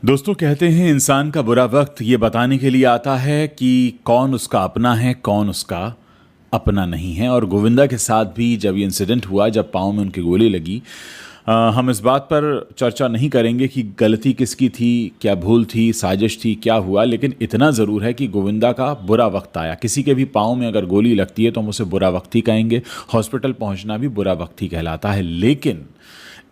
दोस्तों कहते हैं इंसान का बुरा वक्त ये बताने के लिए आता है कि कौन उसका अपना है कौन उसका अपना नहीं है। और गोविंदा के साथ भी जब ये इंसिडेंट हुआ, जब पाँव में उनकी गोली लगी, हम इस बात पर चर्चा नहीं करेंगे कि गलती किसकी थी, क्या भूल थी, साजिश थी, क्या हुआ। लेकिन इतना ज़रूर है कि गोविंदा का बुरा वक्त आया। किसी के भी पाँव में अगर गोली लगती है तो हम उसे बुरा वक्त ही कहेंगे। हॉस्पिटल पहुंचना भी बुरा वक्त ही कहलाता है। लेकिन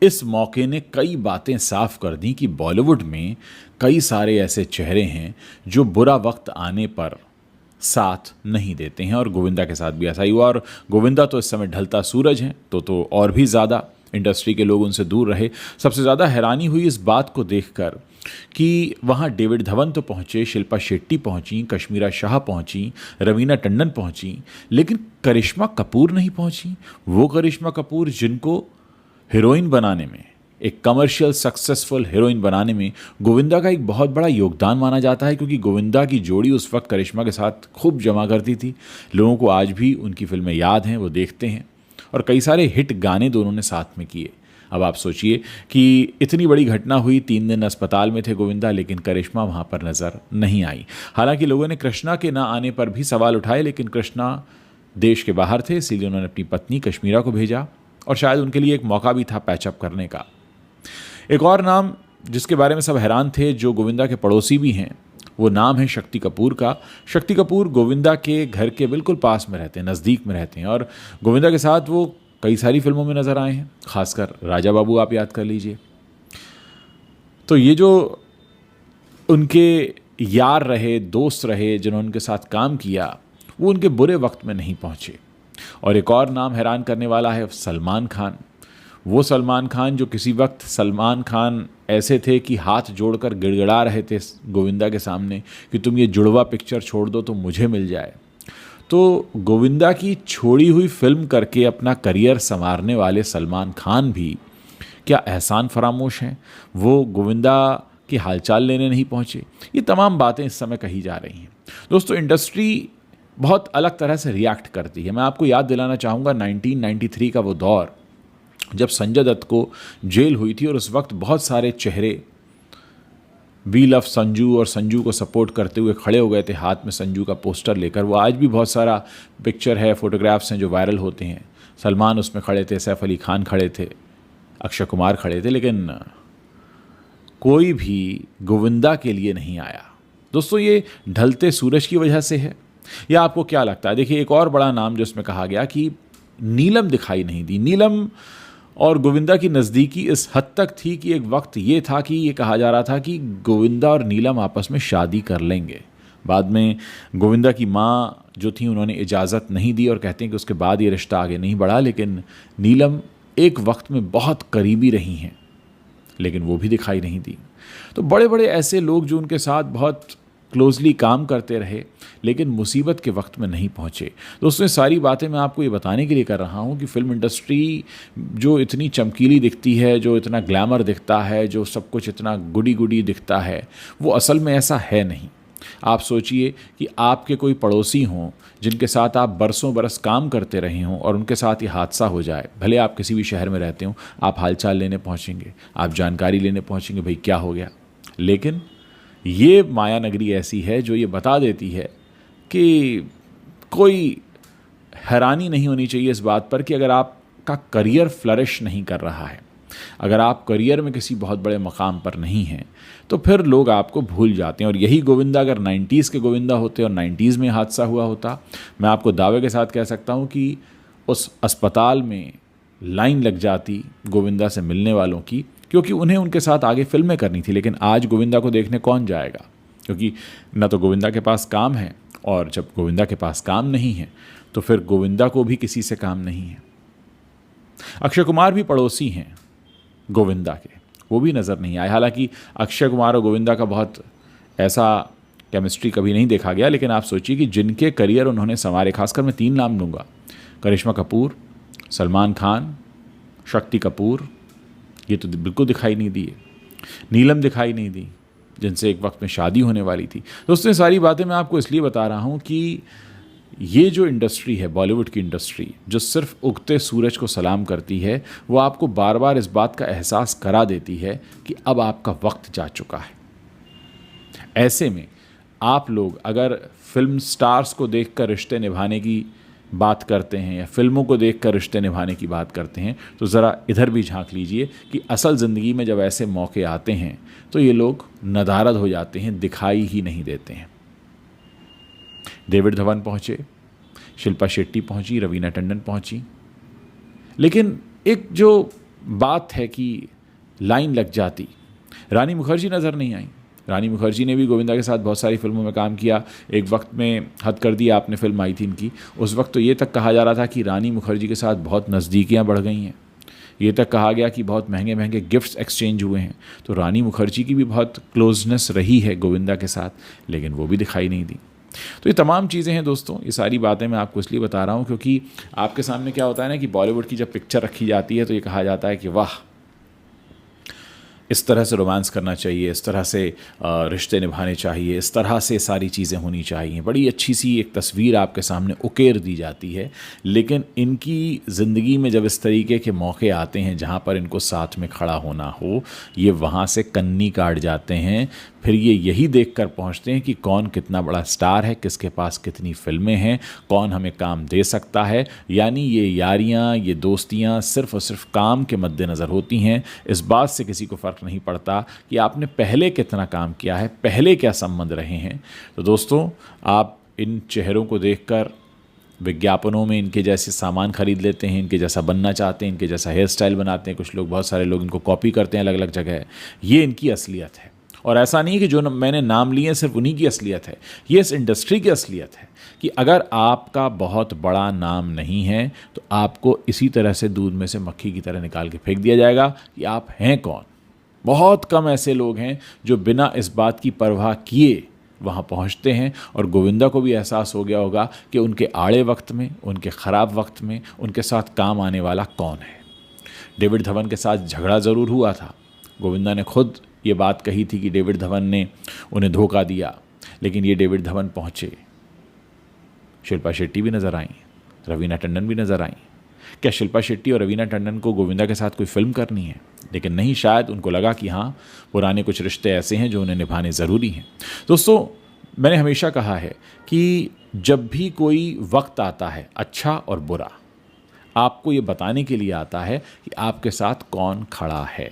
इस मौके ने कई बातें साफ कर दी कि बॉलीवुड में कई सारे ऐसे चेहरे हैं जो बुरा वक्त आने पर साथ नहीं देते हैं, और गोविंदा के साथ भी ऐसा ही हुआ। और गोविंदा तो इस समय ढलता सूरज हैं, तो और भी ज़्यादा इंडस्ट्री के लोग उनसे दूर रहे। सबसे ज़्यादा हैरानी हुई इस बात को देखकर कि वहाँ डेविड धवन तो पहुँचे, शिल्पा शेट्टी पहुँची, कश्मीरा शाह पहुँची, रवीना टंडन पहुँची, लेकिन करिश्मा कपूर नहीं पहुँची। वो करिश्मा कपूर जिनको हीरोइन बनाने में, एक कमर्शियल सक्सेसफुल हीरोइन बनाने में गोविंदा का एक बहुत बड़ा योगदान माना जाता है, क्योंकि गोविंदा की जोड़ी उस वक्त करिश्मा के साथ खूब जमा करती थी। लोगों को आज भी उनकी फिल्में याद हैं, वो देखते हैं, और कई सारे हिट गाने दोनों ने साथ में किए। अब आप सोचिए कि इतनी बड़ी घटना हुई, 3 दिन अस्पताल में थे गोविंदा, लेकिन करिश्मा वहाँ पर नज़र नहीं आई। हालांकि लोगों ने कृष्णा के ना आने पर भी सवाल उठाए, लेकिन कृष्णा देश के बाहर थे, इसीलिए उन्होंने अपनी पत्नी कश्मीरा को भेजा, और शायद उनके लिए एक मौका भी था पैचअप करने का। एक और नाम जिसके बारे में सब हैरान थे, जो गोविंदा के पड़ोसी भी हैं, वो नाम है शक्ति कपूर का। शक्ति कपूर गोविंदा के घर के बिल्कुल पास में रहते हैं, नज़दीक में रहते हैं, और गोविंदा के साथ वो कई सारी फिल्मों में नज़र आए हैं, खासकर राजा बाबू आप याद कर लीजिए। तो ये जो उनके यार रहे, दोस्त रहे, जिन्होंने उनके साथ काम किया, वो उनके बुरे वक्त में नहीं पहुँचे। और एक और नाम हैरान करने वाला है सलमान खान। वो सलमान खान जो किसी वक्त सलमान खान ऐसे थे कि हाथ जोड़कर गिड़गिड़ा रहे थे गोविंदा के सामने कि तुम ये जुड़वा पिक्चर छोड़ दो तो मुझे मिल जाए। तो गोविंदा की छोड़ी हुई फिल्म करके अपना करियर संवारने वाले सलमान खान भी क्या एहसान फरामोश हैं? वो गोविंदा की हालचाल लेने नहीं पहुँचे। ये तमाम बातें इस समय कही जा रही हैं। दोस्तों, इंडस्ट्री बहुत अलग तरह से रिएक्ट करती है। मैं आपको याद दिलाना चाहूँगा 1993 का वो दौर, जब संजय दत्त को जेल हुई थी, और उस वक्त बहुत सारे चेहरे वी लव संजू और संजू को सपोर्ट करते हुए खड़े हो गए थे, हाथ में संजू का पोस्टर लेकर। वो आज भी बहुत सारा पिक्चर है, फोटोग्राफ्स हैं जो वायरल होते हैं। सलमान उसमें खड़े थे, सैफ अली खान खड़े थे, अक्षय कुमार खड़े थे, लेकिन कोई भी गोविंदा के लिए नहीं आया। दोस्तों, ये ढलते सूरज की वजह से है, या आपको क्या लगता है? देखिए, एक और बड़ा नाम जो इसमें कहा गया कि नीलम दिखाई नहीं दी। नीलम और गोविंदा की नज़दीकी इस हद तक थी कि एक वक्त ये था कि ये कहा जा रहा था कि गोविंदा और नीलम आपस में शादी कर लेंगे। बाद में गोविंदा की माँ जो थी, उन्होंने इजाज़त नहीं दी, और कहते हैं कि उसके बाद ये रिश्ता आगे नहीं बढ़ा। लेकिन नीलम एक वक्त में बहुत करीबी रही हैं, लेकिन वो भी दिखाई नहीं दी। तो बड़े बड़े ऐसे लोग जो उनके साथ बहुत क्लोजली काम करते रहे, लेकिन मुसीबत के वक्त में नहीं पहुँचे। दोस्तों, ये सारी बातें मैं आपको ये बताने के लिए कर रहा हूँ कि फ़िल्म इंडस्ट्री जो इतनी चमकीली दिखती है, जो इतना ग्लैमर दिखता है, जो सब कुछ इतना गुडी गुडी दिखता है, वो असल में ऐसा है नहीं। आप सोचिए कि आपके कोई पड़ोसी हों जिनके साथ आप बरसों बरस काम करते रहे हों, और उनके साथ ये हादसा हो जाए। भले आप किसी भी शहर में रहते हों, आप हालचाल लेने पहुँचेंगे, आप जानकारी लेने पहुँचेंगे, भाई क्या हो गया। लेकिन ये माया नगरी ऐसी है जो ये बता देती है कि कोई हैरानी नहीं होनी चाहिए इस बात पर कि अगर आपका करियर फ्लरिश नहीं कर रहा है, अगर आप करियर में किसी बहुत बड़े मकाम पर नहीं हैं, तो फिर लोग आपको भूल जाते हैं। और यही गोविंदा अगर 90s के गोविंदा होते और 90s में हादसा हुआ होता, मैं आपको दावे के साथ कह सकता हूँ कि उस अस्पताल में लाइन लग जाती गोविंदा से मिलने वालों की, क्योंकि उन्हें उनके साथ आगे फिल्में करनी थी। लेकिन आज गोविंदा को देखने कौन जाएगा? क्योंकि न तो गोविंदा के पास काम है, और जब गोविंदा के पास काम नहीं है तो फिर गोविंदा को भी किसी से काम नहीं है। अक्षय कुमार भी पड़ोसी हैं गोविंदा के, वो भी नज़र नहीं आए। हालांकि अक्षय कुमार और गोविंदा का बहुत ऐसा केमिस्ट्री कभी नहीं देखा गया, लेकिन आप सोचिए कि जिनके करियर उन्होंने संवारे, खासकर मैं 3 नाम लूँगा, करिश्मा कपूर, सलमान खान, शक्ति कपूर, ये तो बिल्कुल दिखाई नहीं दिए। नीलम दिखाई नहीं दी, जिनसे एक वक्त में शादी होने वाली थी। दोस्तों, ये सारी बातें मैं आपको इसलिए बता रहा हूँ कि ये जो इंडस्ट्री है, बॉलीवुड की इंडस्ट्री, जो सिर्फ उगते सूरज को सलाम करती है, वो आपको बार बार इस बात का एहसास करा देती है कि अब आपका वक्त जा चुका है। ऐसे में आप लोग अगर फिल्म स्टार्स को देखकर रिश्ते निभाने की बात करते हैं या फिल्मों को देखकर रिश्ते निभाने की बात करते हैं तो ज़रा इधर भी झांक लीजिए कि असल ज़िंदगी में जब ऐसे मौके आते हैं तो ये लोग नदारद हो जाते हैं, दिखाई ही नहीं देते हैं। डेविड धवन पहुँचे, शिल्पा शेट्टी पहुँची, रवीना टंडन पहुँची, लेकिन एक जो बात है कि लाइन लग जाती, रानी मुखर्जी नज़र नहीं आई। रानी मुखर्जी ने भी गोविंदा के साथ बहुत सारी फिल्मों में काम किया। एक वक्त में हद कर दिया आपने फिल्म आई थी इनकी, उस वक्त तो ये तक कहा जा रहा था कि रानी मुखर्जी के साथ बहुत नज़दीकियाँ बढ़ गई हैं, ये तक कहा गया कि बहुत महंगे महंगे गिफ्ट्स एक्सचेंज हुए हैं। तो रानी मुखर्जी की भी बहुत क्लोजनेस रही है गोविंदा के साथ, लेकिन वो भी दिखाई नहीं दी। तो ये तमाम चीज़ें हैं दोस्तों, ये सारी बातें मैं आपको इसलिए बता रहा हूँ क्योंकि आपके सामने क्या होता है ना कि बॉलीवुड की जब पिक्चर रखी जाती है तो ये कहा जाता है कि वाह, इस तरह से रोमांस करना चाहिए, इस तरह से रिश्ते निभाने चाहिए, इस तरह से सारी चीज़ें होनी चाहिए, बड़ी अच्छी सी एक तस्वीर आपके सामने उकेर दी जाती है। लेकिन इनकी ज़िंदगी में जब इस तरीके के मौके आते हैं जहाँ पर इनको साथ में खड़ा होना हो, ये वहाँ से कन्नी काट जाते हैं। फिर ये यही देखकर पहुँचते हैं कि कौन कितना बड़ा स्टार है, किसके पास कितनी फिल्में हैं, कौन हमें काम दे सकता है। यानी ये यारियाँ, ये दोस्तियाँ सिर्फ़ और सिर्फ काम के मद्देनज़र होती हैं। इस बात से किसी को फ़र्क नहीं पड़ता कि आपने पहले कितना काम किया है, पहले क्या संबंध रहे हैं। तो दोस्तों, आप इन चेहरों को देखकर विज्ञापनों में इनके जैसे सामान खरीद लेते हैं, इनके जैसा बनना चाहते हैं, इनके जैसा हेयर स्टाइल बनाते हैं। कुछ लोग, बहुत सारे लोग इनको कॉपी करते हैं अलग अलग जगह। ये इनकी असलियत है। और ऐसा नहीं है कि जो मैंने नाम लिए सिर्फ उन्हीं की असलियत है, ये इस इंडस्ट्री की असलियत है कि अगर आपका बहुत बड़ा नाम नहीं है तो आपको इसी तरह से दूध में से मक्खी की तरह निकाल के फेंक दिया जाएगा कि आप हैं कौन। बहुत कम ऐसे लोग हैं जो बिना इस बात की परवाह किए वहाँ पहुँचते हैं। और गोविंदा को भी एहसास हो गया होगा कि उनके आड़े वक्त में, उनके ख़राब वक्त में उनके साथ काम आने वाला कौन है। डेविड धवन के साथ झगड़ा ज़रूर हुआ था, गोविंदा ने खुद ये बात कही थी कि डेविड धवन ने उन्हें धोखा दिया, लेकिन ये डेविड धवन पहुँचे। शिल्पा शेट्टी भी नज़र आई, रवीना टंडन भी नज़र आई। क्या शिल्पा शेट्टी और रवीना टंडन को गोविंदा के साथ कोई फिल्म करनी है? लेकिन नहीं, शायद उनको लगा कि हाँ, पुराने कुछ रिश्ते ऐसे हैं जो उन्हें निभाने ज़रूरी हैं। दोस्तों, मैंने हमेशा कहा है कि जब भी कोई वक्त आता है अच्छा और बुरा, आपको ये बताने के लिए आता है कि आपके साथ कौन खड़ा है।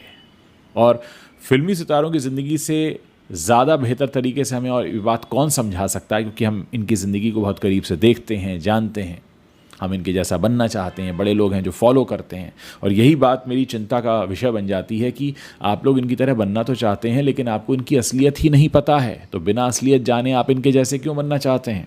और फिल्मी सितारों की ज़िंदगी से ज़्यादा बेहतर तरीके से हमें और ये बात कौन समझा सकता है, क्योंकि हम इनकी ज़िंदगी को बहुत करीब से देखते हैं, जानते हैं, हम इनके जैसा बनना चाहते हैं, बड़े लोग हैं जो फॉलो करते हैं। और यही बात मेरी चिंता का विषय बन जाती है कि आप लोग इनकी तरह बनना तो चाहते हैं, लेकिन आपको इनकी असलियत ही नहीं पता है। तो बिना असलियत जाने आप इनके जैसे क्यों बनना चाहते हैं?